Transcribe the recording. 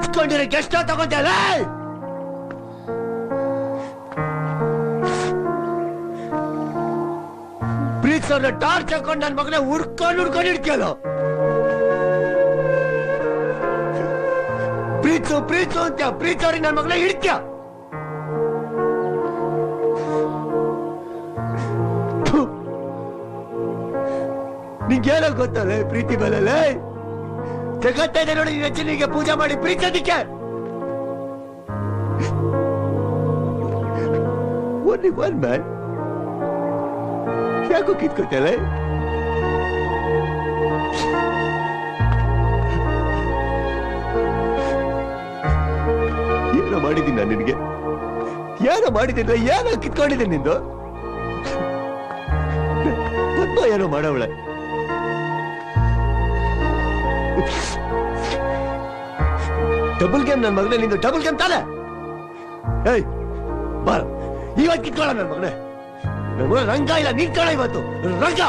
ಕಿತ್ಕೊಂಡಿರಕ್ಕೆ ಎಷ್ಟೋ ತಗೊಂತಲ್ಲ. ಪ್ರೀತ್ಸವ್ರನ್ನ ಟಾರ್ಚ್ ಹಾಕೊಂಡು ನನ್ನ ಮಗನ ಹುಡ್ಕೊಂಡು ಇಡ್ಕೇಳು. ಪ್ರೀತ್ಸು ಅಂತ ಪ್ರೀತ್ಸವ್ರಿಗೆ ನನ್ನ ಮಗನ ಹಿಡ್ಕ್ಯ. ನಿಂಗೇನೋ ಗೊತ್ತಲ್ಲ ಪ್ರೀತಿ ಬಲಲ್ಲ. ಜಗತ್ತ ಇದೆ ನೋಡಿ, ರಚನೆಗೆ ಪೂಜೆ ಮಾಡಿ ಪ್ರೀತಿಸೋದಿಕ್ಕೆ. Only one man. ಯಾಕೋ ಕಿತ್ಕೋತಲ್ಲ? ಏನೋ ಮಾಡಿದ್ದೀನಿ ನಾನು ನಿನಗೆ, ಏನೋ ಮಾಡಿದ್ದೀನಿ, ಏನೋ ಕಿತ್ಕೊಂಡಿದ್ದೀನಿ ನಿಂದು. ಏನೋ ಮಾಡವಳೆ. ಡಬಲ್ ಗೇಮ್ ನನ್ನ ಮಗನೇ, ನಿಂದು ಡಬಲ್ ಗೇಮ್ ತಾನೆ. ಏಯ್ ಬಾರ, ಇವತ್ತು ಕಿತ್ಕೊಳ್ಳ ನನ್ನ ಮಗನೇ. ರಂಗ ಇಲ್ಲ, ನೀನ್ ಕಳ ಇವತ್ತು ರಂಗ.